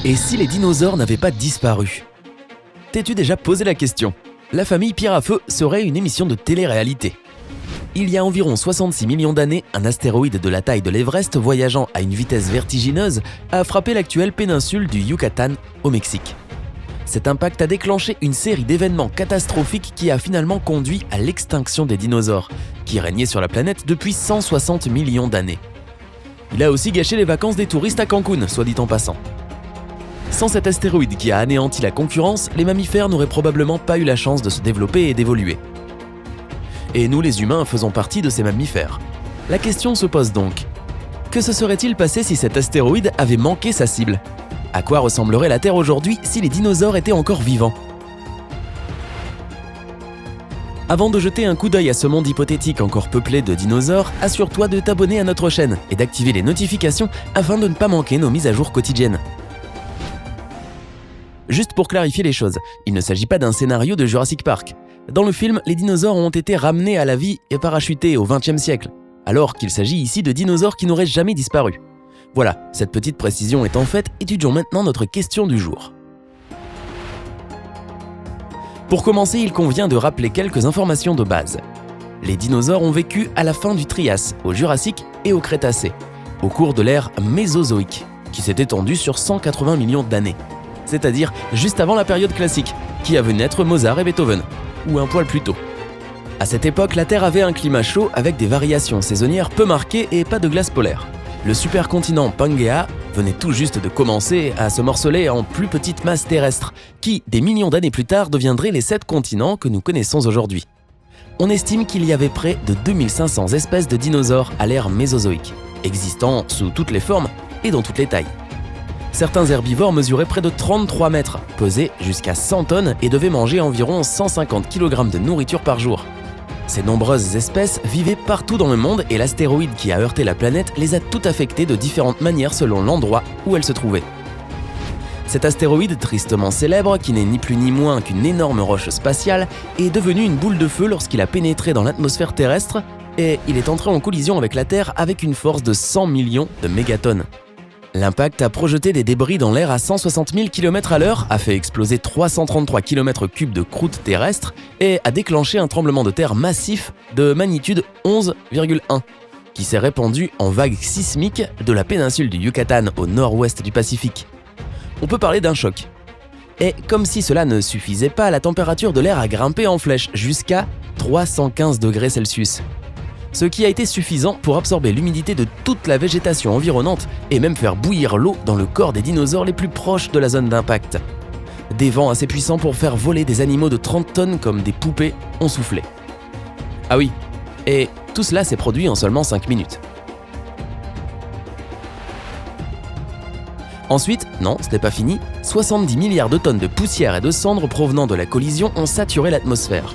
Et si les dinosaures n'avaient pas disparu? T'es-tu déjà posé la question? La famille Pierre à Feu serait une émission de télé-réalité. Il y a environ 66 millions d'années, un astéroïde de la taille de l'Everest voyageant à une vitesse vertigineuse a frappé l'actuelle péninsule du Yucatan au Mexique. Cet impact a déclenché une série d'événements catastrophiques qui a finalement conduit à l'extinction des dinosaures, qui régnaient sur la planète depuis 160 millions d'années. Il a aussi gâché les vacances des touristes à Cancun, soit dit en passant. Sans cet astéroïde qui a anéanti la concurrence, les mammifères n'auraient probablement pas eu la chance de se développer et d'évoluer. Et nous les humains faisons partie de ces mammifères. La question se pose donc, que se serait-il passé si cet astéroïde avait manqué sa cible? À quoi ressemblerait la Terre aujourd'hui si les dinosaures étaient encore vivants? Avant de jeter un coup d'œil à ce monde hypothétique encore peuplé de dinosaures, assure-toi de t'abonner à notre chaîne et d'activer les notifications afin de ne pas manquer nos mises à jour quotidiennes. Juste pour clarifier les choses, il ne s'agit pas d'un scénario de Jurassic Park. Dans le film, les dinosaures ont été ramenés à la vie et parachutés au XXe siècle, alors qu'il s'agit ici de dinosaures qui n'auraient jamais disparu. Voilà, cette petite précision étant faite, étudions maintenant notre question du jour. Pour commencer, il convient de rappeler quelques informations de base. Les dinosaures ont vécu à la fin du Trias, au Jurassique et au Crétacé, au cours de l'ère mésozoïque, qui s'est étendue sur 180 millions d'années, c'est-à-dire juste avant la période classique, qui a vu naître Mozart et Beethoven, ou un poil plus tôt. À cette époque, la Terre avait un climat chaud avec des variations saisonnières peu marquées et pas de glace polaire. Le supercontinent Pangea venait tout juste de commencer à se morceler en plus petites masses terrestres, qui, des millions d'années plus tard, deviendraient les 7 continents que nous connaissons aujourd'hui. On estime qu'il y avait près de 2500 espèces de dinosaures à l'ère mésozoïque, existant sous toutes les formes et dans toutes les tailles. Certains herbivores mesuraient près de 33 mètres, pesaient jusqu'à 100 tonnes et devaient manger environ 150 kg de nourriture par jour. Ces nombreuses espèces vivaient partout dans le monde et l'astéroïde qui a heurté la planète les a toutes affectées de différentes manières selon l'endroit où elles se trouvaient. Cet astéroïde tristement célèbre, qui n'est ni plus ni moins qu'une énorme roche spatiale, est devenu une boule de feu lorsqu'il a pénétré dans l'atmosphère terrestre et il est entré en collision avec la Terre avec une force de 100 millions de mégatonnes. L'impact a projeté des débris dans l'air à 160 000 km/h, a fait exploser 333 km3 de croûte terrestre et a déclenché un tremblement de terre massif de magnitude 11,1 qui s'est répandu en vagues sismiques de la péninsule du Yucatan au nord-ouest du Pacifique. On peut parler d'un choc. Et comme si cela ne suffisait pas, la température de l'air a grimpé en flèche jusqu'à 315 degrés Celsius. Ce qui a été suffisant pour absorber l'humidité de toute la végétation environnante et même faire bouillir l'eau dans le corps des dinosaures les plus proches de la zone d'impact. Des vents assez puissants pour faire voler des animaux de 30 tonnes comme des poupées ont soufflé. Ah oui, et tout cela s'est produit en seulement 5 minutes. Ensuite, non, ce n'est pas fini, 70 milliards de tonnes de poussière et de cendres provenant de la collision ont saturé l'atmosphère,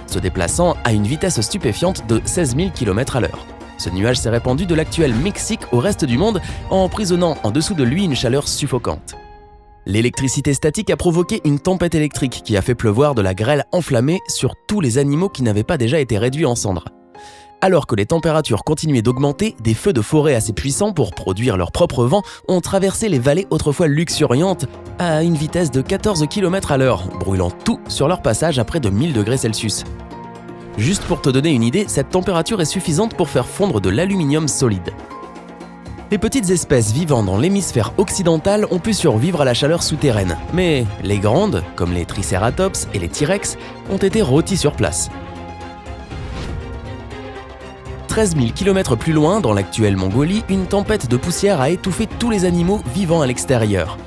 se déplaçant à une vitesse stupéfiante de 16 000 km/h. Ce nuage s'est répandu de l'actuel Mexique au reste du monde, emprisonnant en dessous de lui une chaleur suffocante. L'électricité statique a provoqué une tempête électrique qui a fait pleuvoir de la grêle enflammée sur tous les animaux qui n'avaient pas déjà été réduits en cendres. Alors que les températures continuaient d'augmenter, des feux de forêt assez puissants pour produire leur propre vent ont traversé les vallées autrefois luxuriantes à une vitesse de 14 km/h, brûlant tout sur leur passage à près de 1000 degrés Celsius. Juste pour te donner une idée, cette température est suffisante pour faire fondre de l'aluminium solide. Les petites espèces vivant dans l'hémisphère occidental ont pu survivre à la chaleur souterraine, mais les grandes, comme les Triceratops et les T-Rex, ont été rôties sur place. 13 000 km plus loin, dans l'actuelle Mongolie, une tempête de poussière a étouffé tous les animaux vivant à l'extérieur.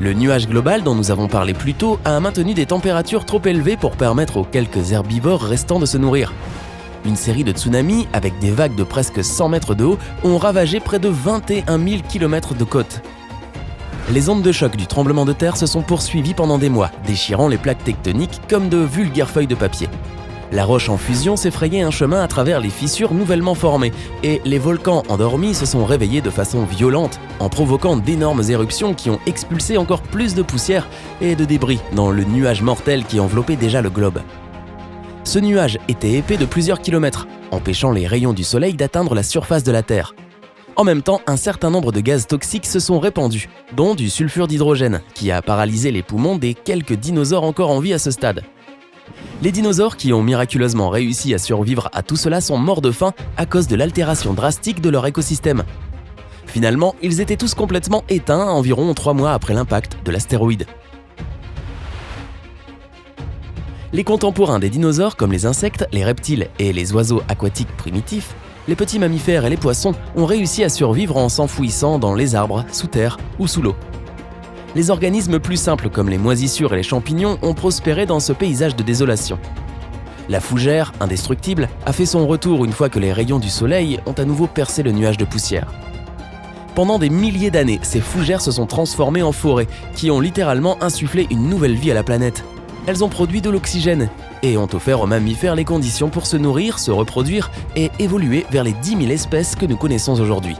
Le nuage global dont nous avons parlé plus tôt a maintenu des températures trop élevées pour permettre aux quelques herbivores restants de se nourrir. Une série de tsunamis, avec des vagues de presque 100 mètres de haut, ont ravagé près de 21 000 km de côte. Les ondes de choc du tremblement de terre se sont poursuivies pendant des mois, déchirant les plaques tectoniques comme de vulgaires feuilles de papier. La roche en fusion s'est frayé un chemin à travers les fissures nouvellement formées et les volcans endormis se sont réveillés de façon violente en provoquant d'énormes éruptions qui ont expulsé encore plus de poussière et de débris dans le nuage mortel qui enveloppait déjà le globe. Ce nuage était épais de plusieurs kilomètres, empêchant les rayons du soleil d'atteindre la surface de la Terre. En même temps, un certain nombre de gaz toxiques se sont répandus, dont du sulfure d'hydrogène, qui a paralysé les poumons des quelques dinosaures encore en vie à ce stade. Les dinosaures qui ont miraculeusement réussi à survivre à tout cela sont morts de faim à cause de l'altération drastique de leur écosystème. Finalement, ils étaient tous complètement éteints environ 3 mois après l'impact de l'astéroïde. Les contemporains des dinosaures, comme les insectes, les reptiles et les oiseaux aquatiques primitifs, les petits mammifères et les poissons ont réussi à survivre en s'enfouissant dans les arbres, sous terre ou sous l'eau. Les organismes plus simples comme les moisissures et les champignons ont prospéré dans ce paysage de désolation. La fougère, indestructible, a fait son retour une fois que les rayons du soleil ont à nouveau percé le nuage de poussière. Pendant des milliers d'années, ces fougères se sont transformées en forêts qui ont littéralement insufflé une nouvelle vie à la planète. Elles ont produit de l'oxygène et ont offert aux mammifères les conditions pour se nourrir, se reproduire et évoluer vers les 10 000 espèces que nous connaissons aujourd'hui.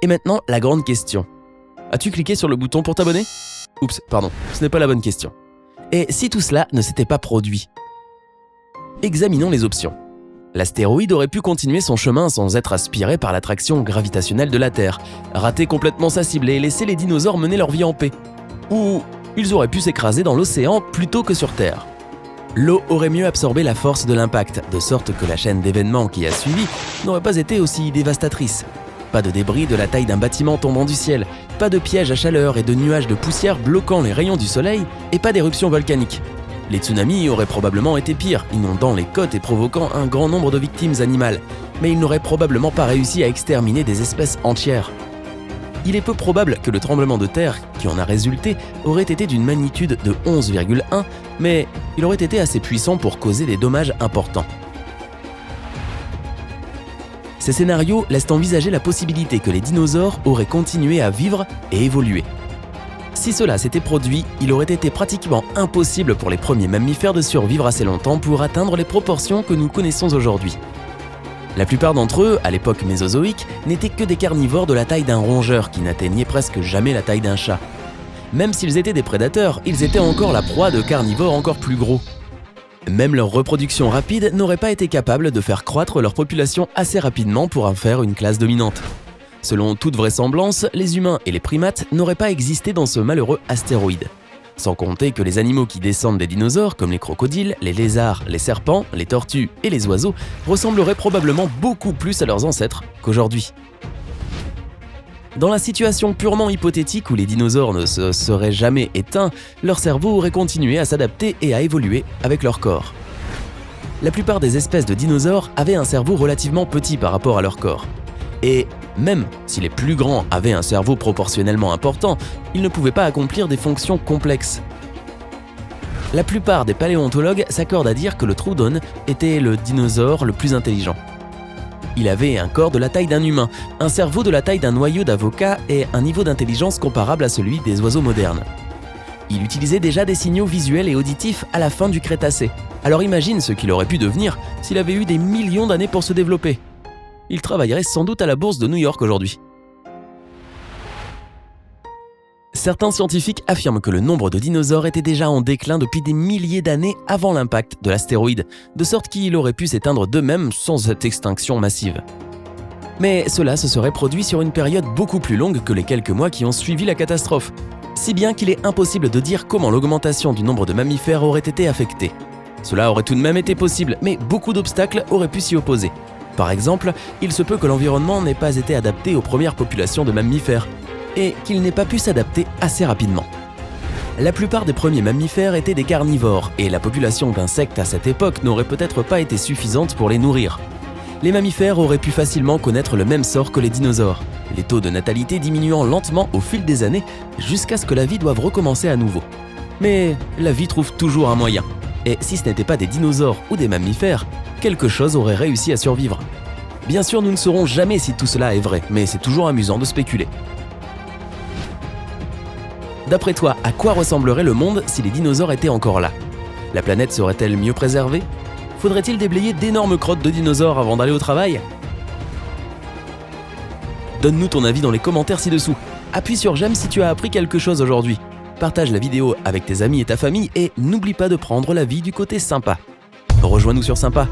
Et maintenant, la grande question. As-tu cliqué sur le bouton pour t'abonner ? Oups, pardon, ce n'est pas la bonne question. Et si tout cela ne s'était pas produit ? Examinons les options. L'astéroïde aurait pu continuer son chemin sans être aspiré par l'attraction gravitationnelle de la Terre, rater complètement sa cible et laisser les dinosaures mener leur vie en paix. Ou ils auraient pu s'écraser dans l'océan plutôt que sur Terre. L'eau aurait mieux absorbé la force de l'impact, de sorte que la chaîne d'événements qui a suivi n'aurait pas été aussi dévastatrice. Pas de débris de la taille d'un bâtiment tombant du ciel, pas de pièges à chaleur et de nuages de poussière bloquant les rayons du soleil, et pas d'éruptions volcaniques. Les tsunamis auraient probablement été pires, inondant les côtes et provoquant un grand nombre de victimes animales, mais ils n'auraient probablement pas réussi à exterminer des espèces entières. Il est peu probable que le tremblement de terre qui en a résulté aurait été d'une magnitude de 11,1, mais il aurait été assez puissant pour causer des dommages importants. Ces scénarios laissent envisager la possibilité que les dinosaures auraient continué à vivre et évoluer. Si cela s'était produit, il aurait été pratiquement impossible pour les premiers mammifères de survivre assez longtemps pour atteindre les proportions que nous connaissons aujourd'hui. La plupart d'entre eux, à l'époque mésozoïque, n'étaient que des carnivores de la taille d'un rongeur qui n'atteignaient presque jamais la taille d'un chat. Même s'ils étaient des prédateurs, ils étaient encore la proie de carnivores encore plus gros. Même leur reproduction rapide n'aurait pas été capable de faire croître leur population assez rapidement pour en faire une classe dominante. Selon toute vraisemblance, les humains et les primates n'auraient pas existé dans ce malheureux astéroïde. Sans compter que les animaux qui descendent des dinosaures, comme les crocodiles, les lézards, les serpents, les tortues et les oiseaux, ressembleraient probablement beaucoup plus à leurs ancêtres qu'aujourd'hui. Dans la situation purement hypothétique où les dinosaures ne se seraient jamais éteints, leur cerveau aurait continué à s'adapter et à évoluer avec leur corps. La plupart des espèces de dinosaures avaient un cerveau relativement petit par rapport à leur corps. Et même si les plus grands avaient un cerveau proportionnellement important, ils ne pouvaient pas accomplir des fonctions complexes. La plupart des paléontologues s'accordent à dire que le Troodon était le dinosaure le plus intelligent. Il avait un corps de la taille d'un humain, un cerveau de la taille d'un noyau d'avocat et un niveau d'intelligence comparable à celui des oiseaux modernes. Il utilisait déjà des signaux visuels et auditifs à la fin du Crétacé. Alors imagine ce qu'il aurait pu devenir s'il avait eu des millions d'années pour se développer. Il travaillerait sans doute à la bourse de New York aujourd'hui. Certains scientifiques affirment que le nombre de dinosaures était déjà en déclin depuis des milliers d'années avant l'impact de l'astéroïde, de sorte qu'il aurait pu s'éteindre d'eux-mêmes sans cette extinction massive. Mais cela se serait produit sur une période beaucoup plus longue que les quelques mois qui ont suivi la catastrophe, si bien qu'il est impossible de dire comment l'augmentation du nombre de mammifères aurait été affectée. Cela aurait tout de même été possible, mais beaucoup d'obstacles auraient pu s'y opposer. Par exemple, il se peut que l'environnement n'ait pas été adapté aux premières populations de mammifères, et qu'il n'ait pas pu s'adapter assez rapidement. La plupart des premiers mammifères étaient des carnivores, et la population d'insectes à cette époque n'aurait peut-être pas été suffisante pour les nourrir. Les mammifères auraient pu facilement connaître le même sort que les dinosaures, les taux de natalité diminuant lentement au fil des années jusqu'à ce que la vie doive recommencer à nouveau. Mais la vie trouve toujours un moyen, et si ce n'était pas des dinosaures ou des mammifères, quelque chose aurait réussi à survivre. Bien sûr, nous ne saurons jamais si tout cela est vrai, mais c'est toujours amusant de spéculer. D'après toi, à quoi ressemblerait le monde si les dinosaures étaient encore là ? La planète serait-elle mieux préservée ? Faudrait-il déblayer d'énormes crottes de dinosaures avant d'aller au travail ? Donne-nous ton avis dans les commentaires ci-dessous. Appuie sur j'aime si tu as appris quelque chose aujourd'hui. Partage la vidéo avec tes amis et ta famille et n'oublie pas de prendre la vie du côté sympa. Rejoins-nous sur Sympa.